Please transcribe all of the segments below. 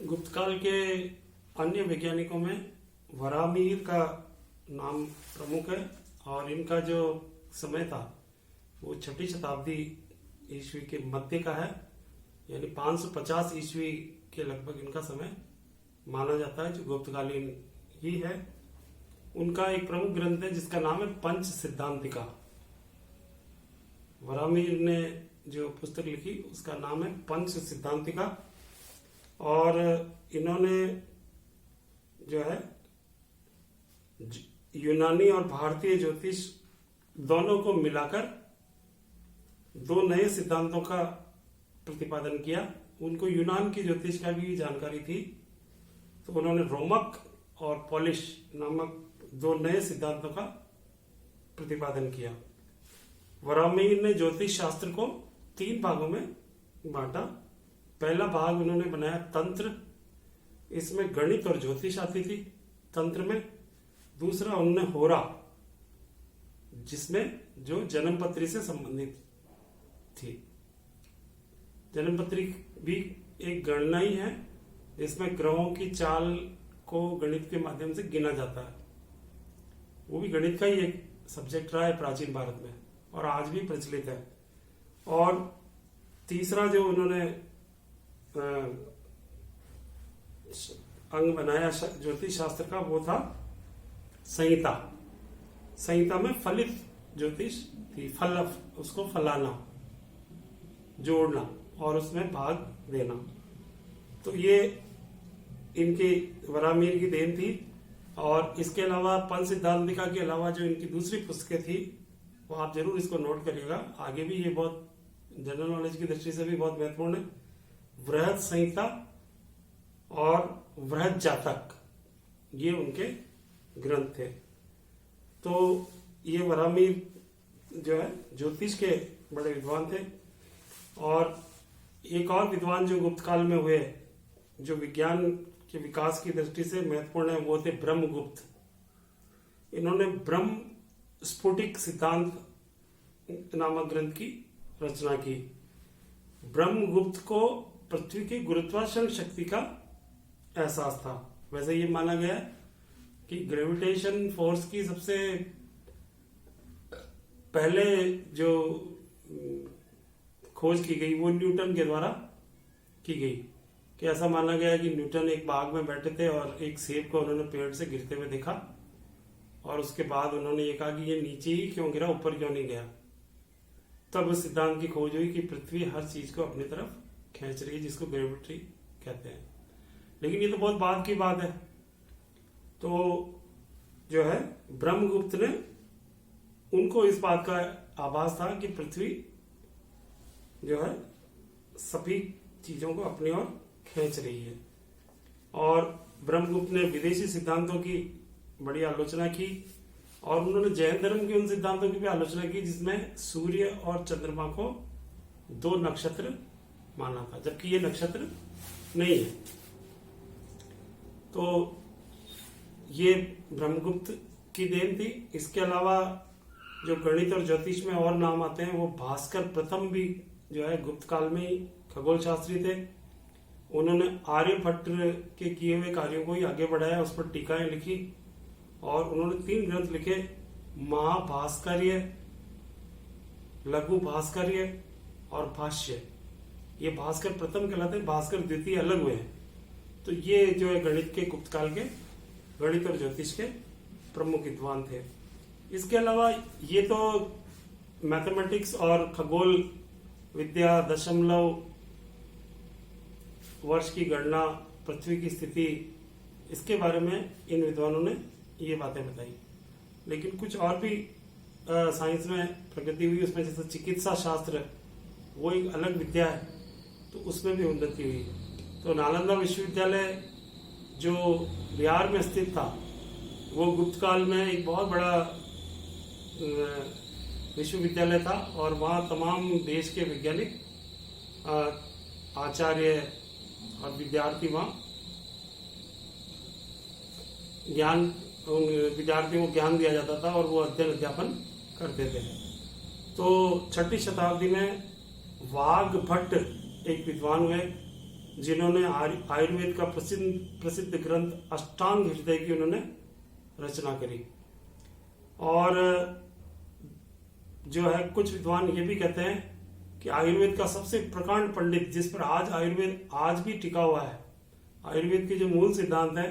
गुप्तकाल के अन्य वैज्ञानिकों में वराहमिहिर का नाम प्रमुख है और इनका जो समय था वो 6वीं शताब्दी ईस्वी के मध्य का है, यानी 550 ईस्वी के लगभग इनका समय माना जाता है, जो गुप्तकालीन ही है। उनका एक प्रमुख ग्रंथ है जिसका नाम है पंच सिद्धांतिका। वराहमिहिर ने जो पुस्तक लिखी उसका नाम है पंच सिद्धांतिका, और इन्होंने जो है यूनानी और भारतीय ज्योतिष दोनों को मिलाकर दो नए सिद्धांतों का प्रतिपादन किया। उनको यूनान की ज्योतिष का भी जानकारी थी, तो उन्होंने रोमक और पॉलिश नामक दो नए सिद्धांतों का प्रतिपादन किया। वराहमिहिर ने ज्योतिष शास्त्र को 3 भागों में बांटा। पहला भाग उन्होंने बनाया तंत्र, इसमें गणित और ज्योतिष आती थी तंत्र में। दूसरा उन्होंने होरा, जिसमें जो जन्मपत्री से संबंधित थी। जन्मपत्री भी एक गणना ही है जिसमें ग्रहों की चाल को गणित के माध्यम से गिना जाता है। वो भी गणित का ही एक सब्जेक्ट रहा है प्राचीन भारत में और आज भी प्रचलित है। और तीसरा जो उन्होंने अंग बनाया ज्योतिष शास्त्र का वो था संहिता। संहिता में फलित ज्योतिष थी, उसको फलाना, जोड़ना और उसमें भाग देना। तो ये इनकी वराहमिहिर की देन थी। और इसके अलावा पंच सिद्धांतिका के अलावा जो इनकी दूसरी पुस्तकें थी वो आप जरूर इसको नोट करिएगा, आगे भी ये बहुत जनरल नॉलेज की दृष्टि से भी बहुत महत्वपूर्ण है। वृहत संहिता और वृहत जातक, ये उनके ग्रंथ थे। तो ये वराहमिहिर जो है ज्योतिष के बड़े विद्वान थे। और एक और विद्वान जो गुप्त काल में हुए, जो विज्ञान के विकास की दृष्टि से महत्वपूर्ण है, वो थे ब्रह्मगुप्त। इन्होंने ब्रह्म स्फुटिक सिद्धांत नामक ग्रंथ की रचना की। ब्रह्मगुप्त को पृथ्वी की गुरुत्वाकर्षण शक्ति का एहसास था। वैसे ये माना गया कि ग्रेविटेशन फोर्स की सबसे पहले जो खोज की गई वो न्यूटन के द्वारा की गई। कि ऐसा माना गया कि न्यूटन एक बाग में बैठे थे और एक सेब को उन्होंने पेड़ से गिरते हुए देखा, और उसके बाद उन्होंने ये कहा कि ये नीचे ही क्यों गिरा, ऊपर क्यों नहीं गया। तब उस सिद्धांत की खोज हुई कि पृथ्वी हर चीज को अपनी तरफ खींच रही है, जिसको ग्रेविटी कहते हैं। लेकिन ये तो बहुत बाद की बात है। तो जो है ब्रह्मगुप्त ने, उनको इस बात का आभास था कि पृथ्वी जो है सभी चीजों को अपनी ओर खींच रही है। और ब्रह्मगुप्त ने विदेशी सिद्धांतों की बड़ी आलोचना की, और उन्होंने जैन धर्म के उन सिद्धांतों की भी आलोचना की जिसमें सूर्य और चंद्रमा को 2 नक्षत्र माना था, जबकि ये नक्षत्र नहीं है। तो ये ब्रह्मगुप्त की देन थी। इसके अलावा जो गणित और ज्योतिष में और नाम आते हैं, वो भास्कर प्रथम भी जो है गुप्त काल में ही खगोल शास्त्री थे। उन्होंने आर्यभट्ट के किए हुए कार्यों को ही आगे बढ़ाया, उस पर टीकाएं लिखी, और उन्होंने 3 ग्रंथ लिखे, महाभास्कर्य, लघु भास्कर्य और भाष्य। ये भास्कर प्रथम कहलाते हैं, भास्कर द्वितीय अलग हुए हैं। तो ये जो है गणित के गुप्त काल के गणित और ज्योतिष के प्रमुख विद्वान थे। इसके अलावा ये तो मैथमेटिक्स और खगोल विद्या, दशमलव, वर्ष की गणना, पृथ्वी की स्थिति, इसके बारे में इन विद्वानों ने ये बातें बताई। लेकिन कुछ और भी साइंस में प्रगति हुई, उसमें जैसे चिकित्सा शास्त्र, वो एक अलग विद्या है, तो उसमें भी उन्नति हुई। तो नालंदा विश्वविद्यालय जो बिहार में स्थित था, वो गुप्त काल में एक बहुत बड़ा विश्वविद्यालय था, और वहाँ तमाम देश के वैज्ञानिक, आचार्य और विद्यार्थी वहाँ ज्ञान, उन विद्यार्थियों को ज्ञान दिया जाता था और वो अध्ययन अध्यापन करते थे। तो 6वीं शताब्दी में वाघभट्ट एक विद्वान हुए, जिन्होंने आयुर्वेद का प्रसिद्ध प्रसिद्ध ग्रंथ अष्टांग हृदय की उन्होंने रचना करी। और जो है कुछ विद्वान ये भी कहते हैं कि आयुर्वेद का सबसे प्रकांड पंडित, जिस पर आज आयुर्वेद आज भी टिका हुआ है, आयुर्वेद के जो मूल सिद्धांत है,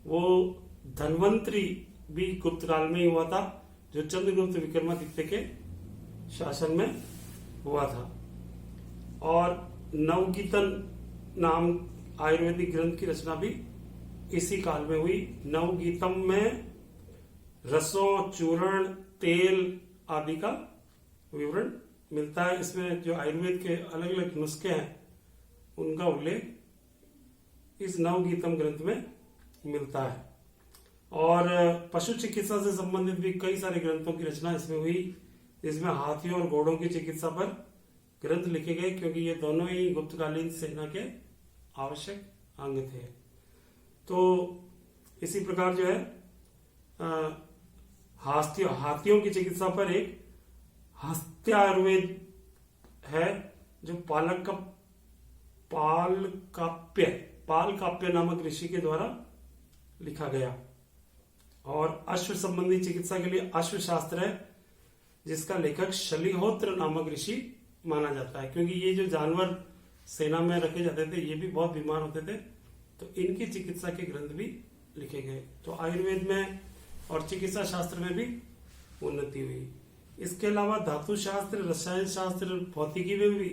वो धन्वंतरी भी गुप्त काल में ही हुआ था, जो चंद्रगुप्त विक्रमादित्य के शासन में हुआ था। और नवगीतन नाम आयुर्वेदिक ग्रंथ की रचना भी इसी काल में हुई। नवगीतम में रसों, चूर्ण, तेल आदि का विवरण मिलता है। इसमें जो आयुर्वेद के अलग अलग नुस्खे हैं उनका उल्लेख इस नवगीतम ग्रंथ में मिलता है। और पशु चिकित्सा से संबंधित भी कई सारे ग्रंथों की रचना इसमें हुई, जिसमें हाथियों और घोड़ों की चिकित्सा पर ग्रंथ लिखे गए, क्योंकि ये दोनों ही गुप्तकालीन सेना के आवश्यक अंग थे। तो इसी प्रकार जो है हाथियों की चिकित्सा पर एक हस्त्यायुर्वेद है, जो पालकाप्य नामक ऋषि के द्वारा लिखा गया। और अश्व संबंधी चिकित्सा के लिए अश्व शास्त्र है, जिसका लेखक शलिहोत्र नामक ऋषि माना जाता है, क्योंकि ये जो जानवर सेना में रखे जाते थे ये भी बहुत बीमार होते थे, तो इनकी चिकित्सा के ग्रंथ भी लिखे गए। तो आयुर्वेद में और चिकित्सा शास्त्र में भी उन्नति हुई। इसके अलावा धातु शास्त्र, रसायन शास्त्र, भौतिकी में भी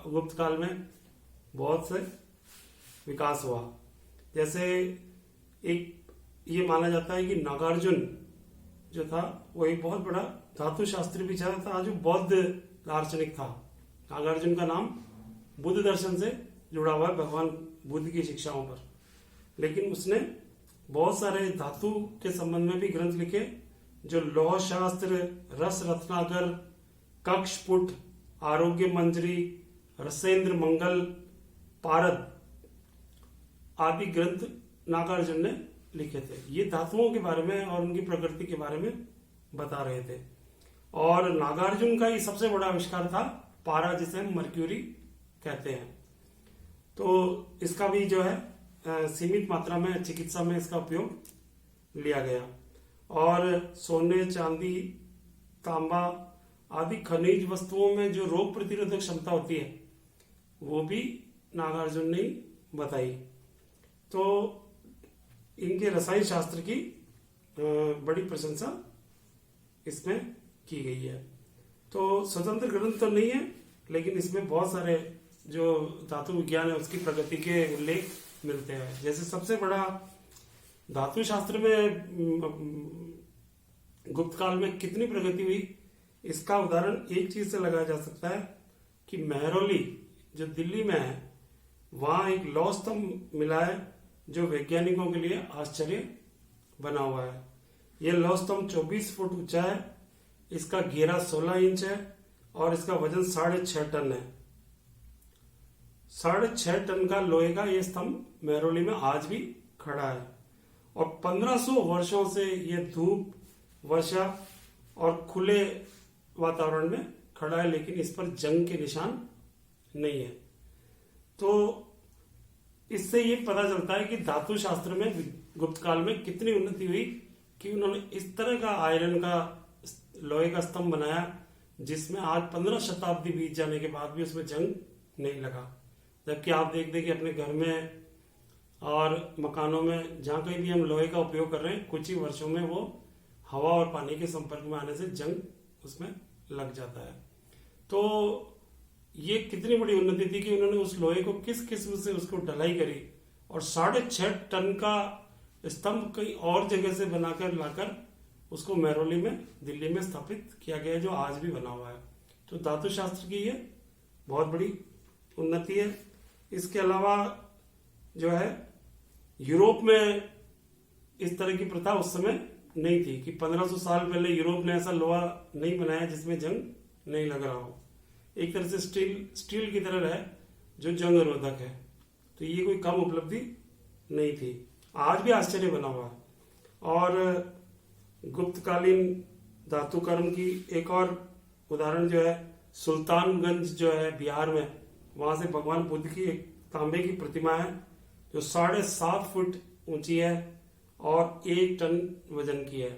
गुप्त काल में बहुत से विकास हुआ। जैसे एक ये माना जाता है कि नागार्जुन जो था वो एक बहुत बड़ा धातु शास्त्री भी था, जो बौद्ध दार्शनिक था। नागार्जुन का नाम बुद्ध दर्शन से जुड़ा हुआ है, भगवान बुद्ध की शिक्षाओं पर। लेकिन उसने बहुत सारे धातु के संबंध में भी ग्रंथ लिखे, जो लौह शास्त्र, रस रत्नाकर, कक्षपुट, आरोग्य मंजरी, रसेंद्र मंगल, पारद आदि ग्रंथ नागार्जुन ने लिखे थे। ये धातुओं के बारे में और उनकी प्रकृति के बारे में बता रहे थे। और नागार्जुन का ही सबसे बड़ा आविष्कार था पारा, जिसे हम मर्क्यूरी कहते हैं। तो इसका भी जो है सीमित मात्रा में चिकित्सा में इसका उपयोग लिया गया। और सोने, चांदी, तांबा आदि खनिज वस्तुओं में जो रोग प्रतिरोधक क्षमता होती है वो भी नागार्जुन ने बताई। तो इनके रसायन शास्त्र की बड़ी प्रशंसा इसमें की गई है। तो स्वतंत्र ग्रंथ तो नहीं है, लेकिन इसमें बहुत सारे जो धातु विज्ञान है उसकी प्रगति के उल्लेख मिलते हैं। जैसे सबसे बड़ा धातु शास्त्र में गुप्त काल में कितनी प्रगति हुई, इसका उदाहरण एक चीज से लगाया जा सकता है कि मेहरौली जो दिल्ली में है, वहां एक लौह स्तंभ मिला है जो वैज्ञानिकों के लिए आश्चर्य बना हुआ है। यह लौह स्तंभ 24 फुट ऊंचा है, इसका घेरा 16 इंच है और इसका वजन 6.5 टन है। 6.5 टन का लोहे का यह स्तंभ मेहरौली में आज भी खड़ा है। और 1500 वर्षों से यह धूप, वर्षा और खुले वातावरण में खड़ा है, लेकिन इस पर जंग के निशान नहीं है। तो इससे ये पता चलता है कि धातु शास्त्र में गुप्त काल में कितनी उन्नति हुई कि उन्होंने इस तरह का आयरन का लोहे का स्तंभ बनाया जिसमें आज 15 शताब्दी बीत जाने के बाद भी उसमें जंग नहीं लगा। जबकि आप देख दें कि अपने घर में और मकानों में जहां कहीं भी हम लोहे का उपयोग कर रहे हैं, कुछ ही वर्षों में वो हवा और पानी के संपर्क में आने से जंग उसमें लग जाता है। तो ये कितनी बड़ी उन्नति थी कि उन्होंने उस लोहे को किस किस्म से उसको ढलाई करी और 6.5 टन का स्तंभ कई और जगह से बनाकर लाकर उसको मेहरौली में दिल्ली में स्थापित किया गया है, जो आज भी बना हुआ है। तो धातु शास्त्र की ये बहुत बड़ी उन्नति है। इसके अलावा जो है यूरोप में इस तरह की प्रथा उस समय नहीं थी कि 1500 साल पहले यूरोप ने ऐसा लोहा नहीं बनाया जिसमें जंग नहीं लग रहा हो। एक तरह से स्टील की तरह है जो जंग रोधक है। तो ये कोई कम उपलब्धि नहीं थी, आज भी आश्चर्य बना हुआ है। और गुप्तकालीन धातु कर्म की एक और उदाहरण जो है सुल्तानगंज जो है बिहार में, वहां से भगवान बुद्ध की एक तांबे की प्रतिमा है जो 7.5 फुट ऊंची है और 1 टन वजन की है।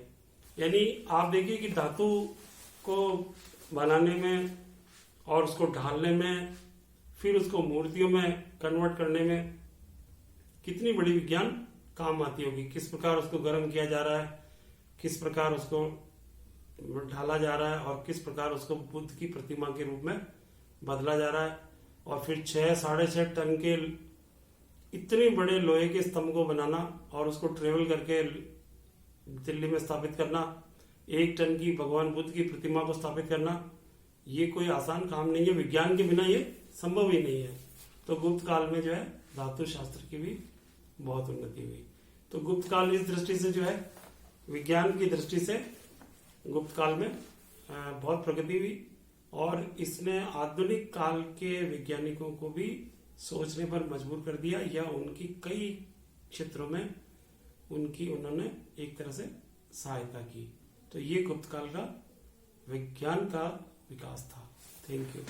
यानी आप देखिए कि धातु को बनाने में और उसको ढालने में, फिर उसको मूर्तियों में कन्वर्ट करने में कितनी बड़ी विज्ञान काम आती होगी। किस प्रकार उसको गर्म किया जा रहा है, किस प्रकार उसको ढाला जा रहा है और किस प्रकार उसको बुद्ध की प्रतिमा के रूप में बदला जा रहा है। और फिर 6-6.5 टन के इतने बड़े लोहे के स्तंभ को बनाना और उसको ट्रेवल करके दिल्ली में स्थापित करना, 1 टन की भगवान बुद्ध की प्रतिमा को स्थापित करना, ये कोई आसान काम नहीं है। विज्ञान के बिना ये संभव ही नहीं है। तो गुप्त काल में जो है धातु शास्त्र की भी बहुत उन्नति हुई। तो गुप्त काल इस दृष्टि से जो है विज्ञान की दृष्टि से गुप्त काल में बहुत प्रगति हुई और इसने आधुनिक काल के वैज्ञानिकों को भी सोचने पर मजबूर कर दिया, या उनकी कई क्षेत्रों में उन्होंने एक तरह से सहायता की। तो ये गुप्त काल का विज्ञान का विकास था। Thank you.